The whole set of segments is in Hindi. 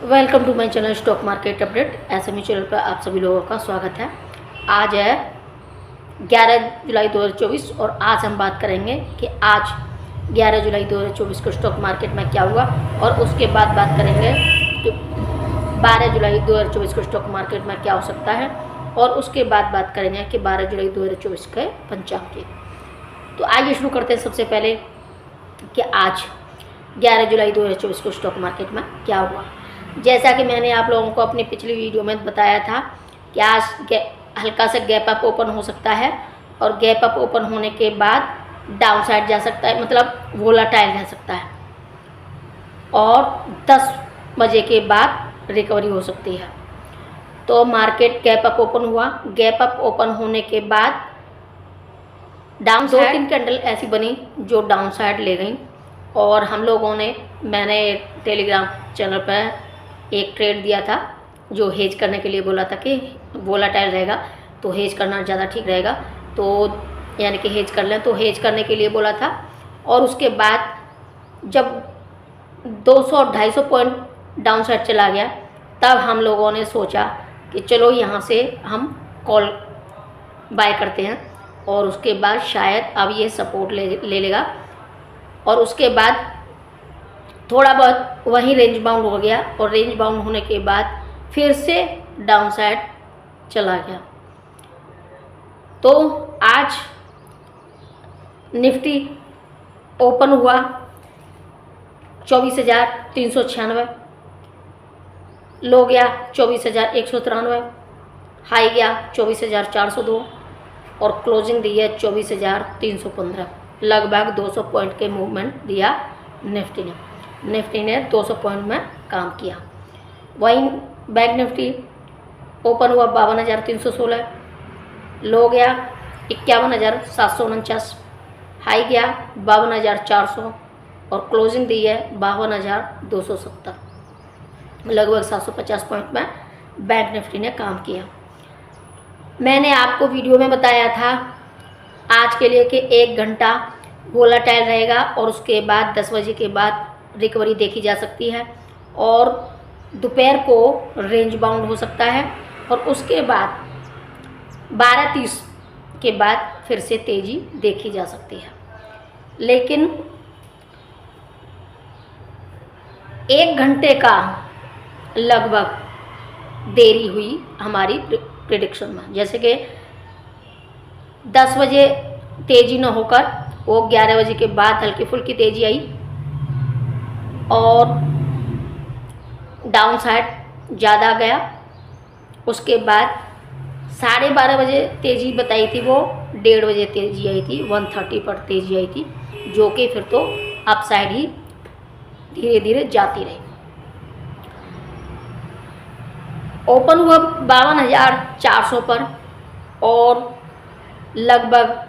Welcome to my channel stock market update. SME channel पर आप सभी लोगों का स्वागत है। आज है 11 जुलाई 2024 और आज हम बात करेंगे कि आज 11 जुलाई 2024 को स्टॉक मार्केट में क्या हुआ और उसके बाद बात करेंगे कि 12 जुलाई 2024 को स्टॉक मार्केट में क्या हो सकता है और उसके बाद बात करेंगे कि 12 जुलाई 2024 के पंचांग की। तो आइए शुरू करते हैं। सबसे पहले कि आज 11 जुलाई 2024 को स्टॉक मार्केट में क्या हुआ। जैसा कि मैंने आप लोगों को अपनी पिछली वीडियो में बताया था कि आज हल्का सा गैप अप ओपन हो सकता है और गैप अप ओपन होने के बाद डाउन साइड जा सकता है, मतलब वोलाटाइल रह सकता है और 10 बजे के बाद रिकवरी हो सकती है। तो मार्केट गैप अप ओपन हुआ। गैप अप ओपन होने के बाद डाउन साइड 2-3 कैंडल ऐसी बनी जो डाउन साइड ले गई और हम लोगों ने, मैंने टेलीग्राम चैनल पर एक ट्रेड दिया था जो हेज करने के लिए बोला था कि वोलाटाइल रहेगा तो हेज करना ज़्यादा ठीक रहेगा, तो यानी कि हेज कर लें, तो हेज करने के लिए बोला था। और उसके बाद जब 200-250 पॉइंट डाउन साइड चला गया तब हम लोगों ने सोचा कि चलो यहाँ से हम कॉल बाय करते हैं और उसके बाद शायद अब ये सपोर्ट ले लेगा और उसके बाद थोड़ा बहुत वहीं रेंज बाउंड हो गया और रेंज बाउंड होने के बाद फिर से डाउन साइड चला गया। तो आज निफ्टी ओपन हुआ 24,396, लो गया 24,193, हाई गया 24,402 और क्लोजिंग दी है 24,315। लगभग 200 पॉइंट के मूवमेंट दिया निफ्टी ने 200 पॉइंट में काम किया। वहीं बैंक निफ्टी ओपन हुआ 52,316, लो गया 51,749, हाई गया 52,400 और क्लोजिंग दी है 52,270। लगभग 750 पॉइंट में बैंक निफ्टी ने काम किया। मैंने आपको वीडियो में बताया था आज के लिए कि 1 घंटा वोलाटाइल रहेगा और उसके बाद 10 बजे के बाद रिकवरी देखी जा सकती है और दोपहर को रेंज बाउंड हो सकता है और उसके बाद 12:30 के बाद फिर से तेज़ी देखी जा सकती है। लेकिन 1 घंटे का लगभग देरी हुई हमारी प्रेडिक्शन में। जैसे कि 10 बजे तेज़ी न होकर वो 11 बजे के बाद हल्की फुल्की तेज़ी आई और डाउन साइड ज़्यादा गया। उसके बाद 12:30 बजे तेज़ी बताई थी, वो 1:30 बजे तेज़ी आई थी, 130 पर तेज़ी आई थी, जो कि फिर तो अप साइड ही धीरे धीरे जाती रही। ओपन हुआ 52,400 पर और लगभग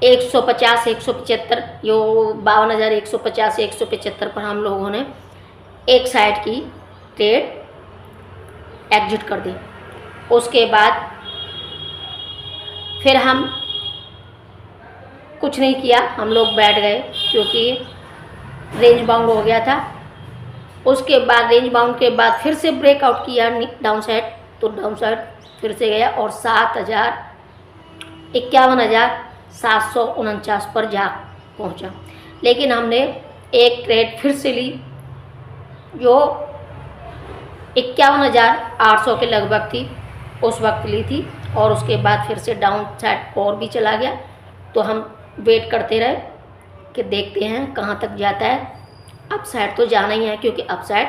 150-175, यो 52,150-175 पर हम लोगों ने एक साइड की ट्रेड एग्जिट कर दी। उसके बाद फिर हम कुछ नहीं किया, हम लोग बैठ गए क्योंकि रेंज बाउंड हो गया था। उसके बाद रेंज बाउंड के बाद फिर से ब्रेकआउट किया डाउन साइड, तो डाउन साइड फिर से गया और 51,749 पर जा पहुंचा। लेकिन हमने एक ट्रेड फिर से ली जो 51,800 के लगभग थी, उस वक्त ली थी और उसके बाद फिर से डाउन साइड और भी चला गया। तो हम वेट करते रहे कि देखते हैं कहाँ तक जाता है। अप साइड तो जाना ही है क्योंकि अप साइड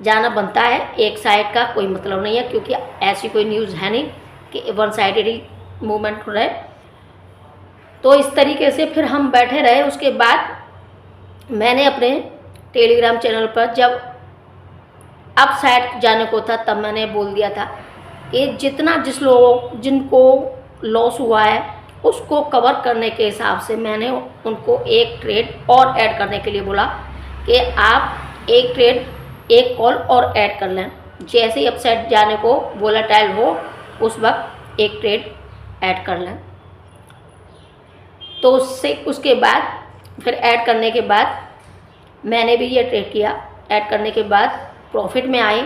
जाना बनता है, एक साइड का कोई मतलब नहीं है क्योंकि ऐसी कोई न्यूज़ है नहीं कि वन साइडेड ही मूवमेंट हो रहा है। तो इस तरीके से फिर हम बैठे रहे। उसके बाद मैंने अपने टेलीग्राम चैनल पर जब अप साइड जाने को था तब मैंने बोल दिया था कि जिनको लॉस हुआ है उसको कवर करने के हिसाब से मैंने उनको एक ट्रेड और ऐड करने के लिए बोला कि आप एक ट्रेड एक कॉल और ऐड कर लें। जैसे ही अप साइड जाने को वोलाटाइल हो उस वक्त एक ट्रेड ऐड कर लें। तो उसके बाद फिर ऐड करने के बाद मैंने भी ये ट्रेड किया। ऐड करने के बाद प्रॉफिट में आए।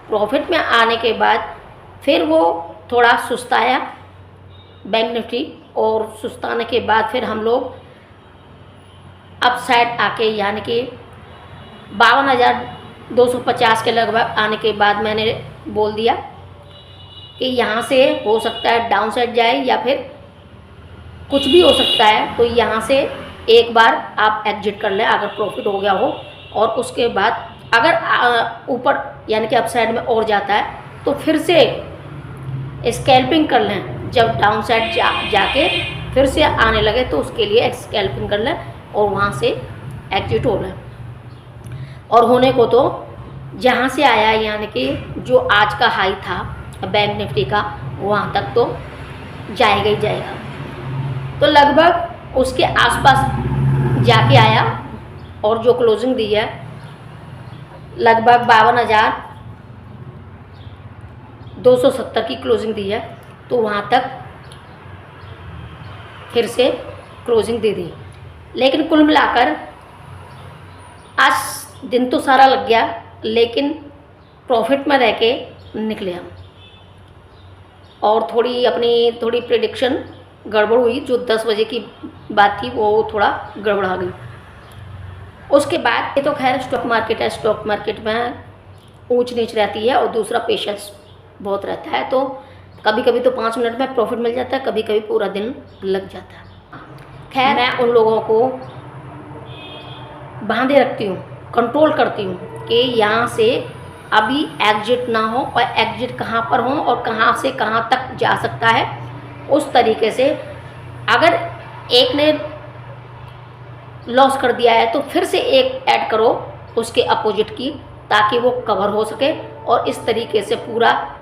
प्रॉफिट में आने के बाद फिर वो थोड़ा सुस्ताया बैंक निफ्टी, और सुस्ताने के बाद फिर हम लोग अप साइड आके यानी कि 52,250 के लगभग आने के बाद मैंने बोल दिया कि यहाँ से हो सकता है डाउन साइड जाए या फिर कुछ भी हो सकता है। तो यहाँ से एक बार आप एग्जिट कर लें अगर प्रॉफिट हो गया हो, और उसके बाद अगर ऊपर यानी कि अप साइड में और जाता है तो फिर से स्कैल्पिंग कर लें। जब डाउन साइड जाके फिर से आने लगे तो उसके लिए स्कैल्पिंग कर लें और वहाँ से एग्जिट हो लें। और होने को तो जहाँ से आया यानी कि जो आज का हाई था बैंक निफ्टी का, वहाँ तक तो जाएगा ही जाएगा। तो लगभग उसके आसपास जाके आया, और जो क्लोजिंग दी है लगभग 52,270 की क्लोजिंग दी है। तो वहाँ तक फिर से क्लोजिंग दे दी। लेकिन कुल मिलाकर आज दिन तो सारा लग गया, लेकिन प्रॉफिट में रह के निकले हम। और थोड़ी प्रेडिक्शन गड़बड़ हुई, जो 10 बजे की बात थी वो थोड़ा गड़बड़ा गई। उसके बाद ये तो खैर स्टॉक मार्केट है, स्टॉक मार्केट में ऊंच नीच रहती है और दूसरा पेशेंस बहुत रहता है। तो कभी कभी तो 5 मिनट में प्रॉफिट मिल जाता है, कभी कभी पूरा दिन लग जाता है। खैर मैं उन लोगों को बांधे रखती हूँ, कंट्रोल करती हूँ कि यहाँ से अभी एग्जिट ना हो, और एग्जिट कहाँ पर हो और कहाँ से कहाँ तक जा सकता है उस तरीके से। अगर एक ने लॉस कर दिया है तो फिर से एक ऐड करो उसके अपोजिट की, ताकि वो कवर हो सके। और इस तरीके से पूरा,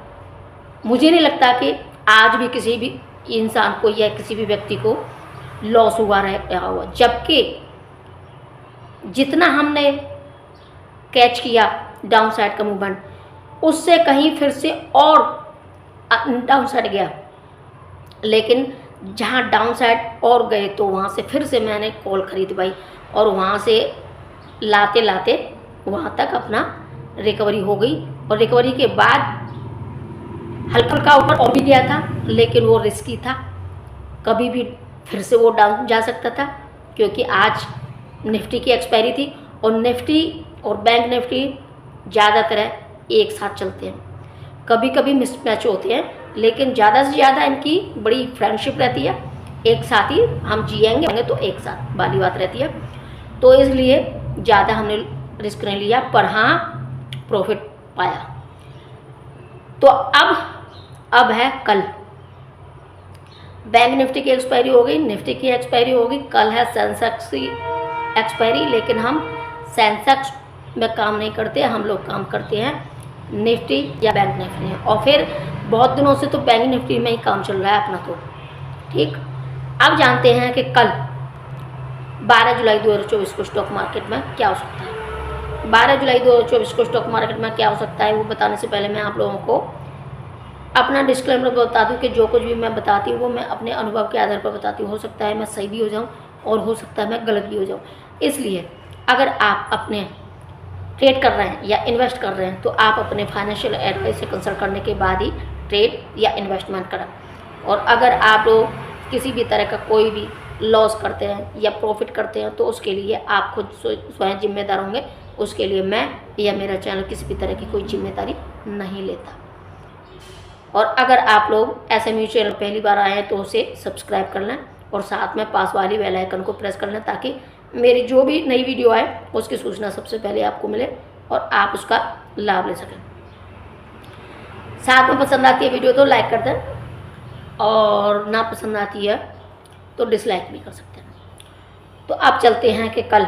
मुझे नहीं लगता कि आज भी किसी भी इंसान को या किसी भी व्यक्ति को लॉस हुआ रहा हुआ, जबकि जितना हमने कैच किया डाउन साइड का मूवमेंट, उससे कहीं फिर से और डाउन साइड गया। लेकिन जहाँ डाउन साइड और गए तो वहाँ से फिर से मैंने कॉल खरीदी भाई, और वहाँ से लाते लाते वहाँ तक अपना रिकवरी हो गई। और रिकवरी के बाद हल्का ऊपर और भी गया था, लेकिन वो रिस्की था, कभी भी फिर से वो डाउन जा सकता था, क्योंकि आज निफ्टी की एक्सपायरी थी। और निफ्टी और बैंक निफ्टी ज़्यादातर एक साथ चलते हैं, कभी कभी मिसमैच होते हैं, लेकिन ज़्यादा से ज़्यादा इनकी बड़ी फ्रेंडशिप रहती है। एक साथ ही हम जिएंगे तो एक साथ वाली बात रहती है। तो इसलिए ज़्यादा हमने रिस्क नहीं लिया, पर हाँ प्रॉफिट पाया। तो अब है कल बैंक निफ्टी की एक्सपायरी हो गई, निफ्टी की एक्सपायरी हो गई, कल है सेंसेक्स की एक्सपायरी। लेकिन हम सेंसेक्स में काम नहीं करते, हम लोग काम करते हैं निफ्टी या बैंक निफ्टी में। और फिर बहुत दिनों से तो बैंक निफ्टी में ही काम चल रहा है अपना तो ठीक। अब जानते हैं कि कल 12 जुलाई 2024 को स्टॉक मार्केट में क्या हो सकता है। 12 जुलाई 2024 को स्टॉक मार्केट में क्या हो सकता है वो बताने से पहले मैं आप लोगों को अपना डिस्क्लेमर बता दूं कि जो कुछ भी मैं बताती हूँ वो मैं अपने अनुभव के आधार पर बताती हूँ। हो सकता है मैं सही भी हो जाऊँ और हो सकता है मैं गलत भी हो जाऊँ। इसलिए अगर आप अपने ट्रेड कर रहे हैं या इन्वेस्ट कर रहे हैं तो आप अपने फाइनेंशियल एडवाइस से कंसल्ट करने के बाद ही ट्रेड या इन्वेस्टमेंट करें। और अगर आप लोग किसी भी तरह का कोई भी लॉस करते हैं या प्रॉफिट करते हैं तो उसके लिए आप खुद स्वयं जिम्मेदार होंगे। उसके लिए मैं या मेरा चैनल किसी भी तरह की कोई जिम्मेदारी नहीं लेता। और अगर आप लोग SMU चैनल पहली बार आए हैं तो उसे सब्सक्राइब कर लें और साथ में पास वाली बेल आइकन को प्रेस कर लें, ताकि मेरी जो भी नई वीडियो आए उसकी सूचना सबसे पहले आपको मिले और आप उसका लाभ ले सकें। साथ में पसंद आती है वीडियो तो लाइक कर दें, और ना पसंद आती है तो डिसलाइक भी कर सकते हैं। तो अब चलते हैं कि कल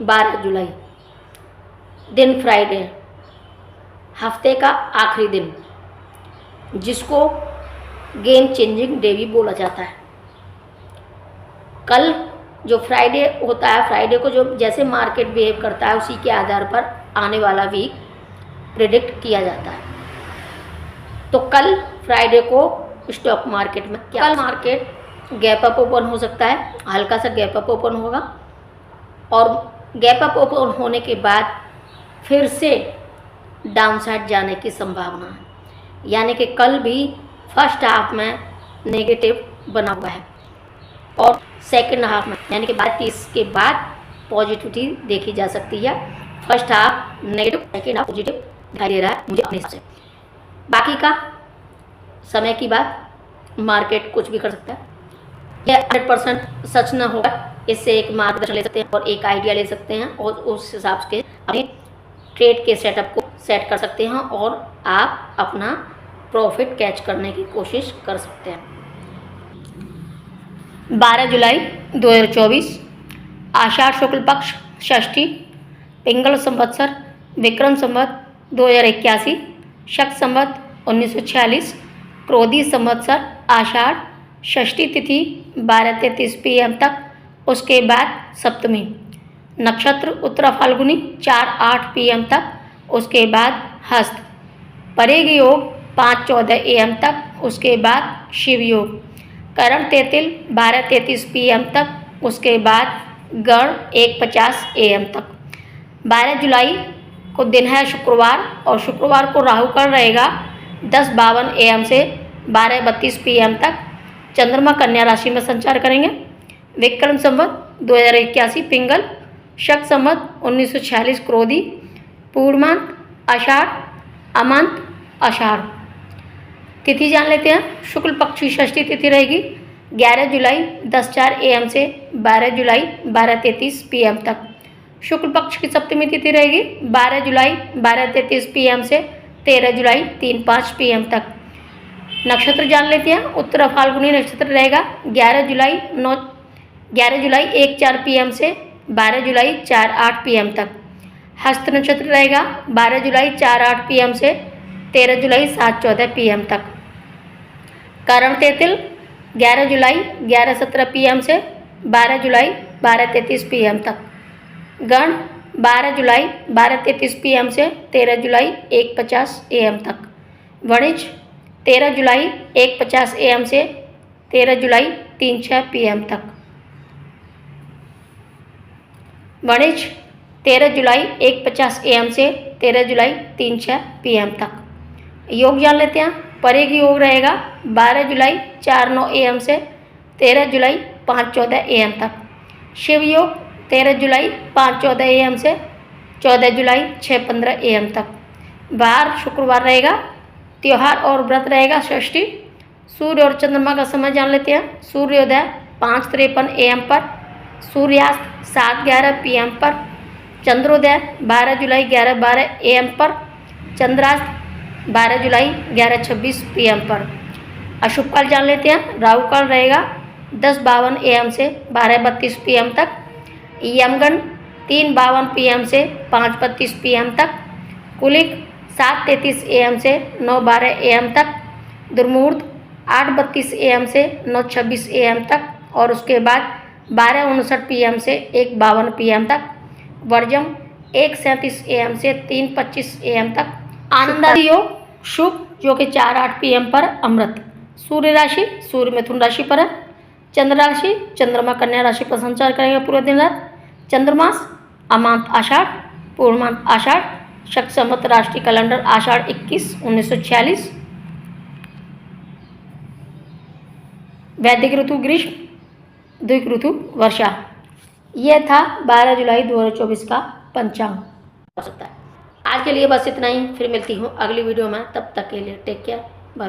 12 जुलाई दिन फ्राइडे, हफ्ते का आखिरी दिन, जिसको गेम चेंजिंग डे भी बोला जाता है। कल जो फ्राइडे होता है, फ्राइडे को जो जैसे मार्केट बिहेव करता है उसी के आधार पर आने वाला वीक प्रिडिक्ट किया जाता है। तो कल फ्राइडे को स्टॉक मार्केट में क्या, कल मार्केट गैप अप ओपन हो सकता है, हल्का सा गैप अप ओपन होगा और गैप अप ओपन होने के बाद फिर से डाउनसाइड जाने की संभावना है, यानी कि कल भी फर्स्ट हाफ में नेगेटिव बना हुआ है और सेकंड हाफ में यानी कि 32 के बाद पॉजिटिविटी देखी जा सकती है। First half negative, second half positive दिखाई दे रहा है मुझे अपने हिसाब से। बाकी का समय की बात, मार्केट कुछ भी कर सकता है, यह 100% सच न होगा। इससे एक मार्गदर्शन ले सकते हैं और एक आइडिया ले सकते हैं और उस हिसाब से अपने ट्रेड के सेटअप को सेट कर सकते हैं और आप अपना प्रॉफिट कैच करने की कोशिश कर सकते हैं। 12 जुलाई 2024 आषाढ़ शुक्ल पक्ष षष्ठी, पिंगल संवत्सर विक्रम संवत 2081, शक संवत 1946, क्रोधी संवत्सर आषाढ़, षष्ठी तिथि 12:33 PM तक, उसके बाद सप्तमी, नक्षत्र उत्तरा फाल्गुनी 4:08 PM तक, उसके बाद हस्त, परेग योग 5:14 AM तक, उसके बाद शिव योग, करण तेतिल 12:33 PM तक, उसके बाद गण 1:50 AM तक। 12 जुलाई को दिन है शुक्रवार और शुक्रवार को राहु काल रहेगा 10:52 AM से 12:32 PM तक। चंद्रमा कन्या राशि में संचार करेंगे। विक्रम संवत 2081 पिंगल, शक संवत 1946 क्रोधी, पूर्णांत आषाढ़, अमांत आषाढ़। तिथि जान लेते हैं। शुक्ल पक्ष की षष्ठी तिथि रहेगी 11 जुलाई 10:04 AM से 12 जुलाई 12:33 PM तक। शुक्ल पक्ष की सप्तमी तिथि रहेगी 12 जुलाई 12:33 PM से 13 जुलाई 3:05 PM तक। नक्षत्र जान लेते हैं। उत्तरा फाल्गुनी नक्षत्र रहेगा 11 जुलाई 1:04 PM से 12 जुलाई 4:08 PM तक। हस्त नक्षत्र रहेगा 12 जुलाई 4:08 PM से 13 जुलाई 7:14 PM तक। करण तेतिल 11 जुलाई 11:17 PM से 12 जुलाई 12:33 PM तक। गण 12 जुलाई 12:33 PM से 13 जुलाई 1:50 AM तक। वणिज 13 जुलाई 1:50 AM से 13 जुलाई 3:06 PM तक। वणिज 13 जुलाई 1:50 AM से 13 जुलाई 3:06 PM तक। योग जान लेते हैं। परेग योग रहेगा 12 जुलाई 4:09 AM से 13 जुलाई 5:14 AM तक। शिव योग 13 जुलाई 5:14 AM से 14 जुलाई 6:15 AM तक। बार शुक्रवार रहेगा। त्योहार और व्रत रहेगा षष्ठी। सूर्य और चंद्रमा का समय जान लेते हैं। सूर्योदय 5:53 AM पर, सूर्यास्त 7:11 PM पर, चंद्रोदय 12 जुलाई 11:12 AM पर, चंद्रास्त 12 जुलाई 11:26 PM पर। अशुभ काल जान लेते हैं। राहु काल रहेगा 10:52 AM से 12:32 PM तक। यमगण 3:52 PM से 5:32 PM तक। कुलिक 7:33 AM से 9:12 AM तक। दुर्मुहूर्त 8:32 AM से 9:26 AM तक और उसके बाद 12:59 PM से 1:52 PM तक। वर्जम 1:37 AM से 3:25 AM तक। आनंदादि योग शुभ जो कि 4:08 PM पर अमृत। सूर्य राशि सूर्य मिथुन राशि पर है। चंद्र राशि चंद्रमा कन्या राशि पर संचार करेंगे पूरे दिन रात। चंद्रमास अमांत आषाढ़, पूर्णांत आषाढ़, शक संवत राष्ट्रीय कैलेंडर आषाढ़ 21 1946, वैदिक ऋतु ग्रीष्म, द्विक ऋतु वर्षा। यह था 12 जुलाई 2024 का पंचांग हो सकता है। आज के लिए बस इतना ही। फिर मिलती हूँ अगली वीडियो में। तब तक के लिए टेक केयर, बाय।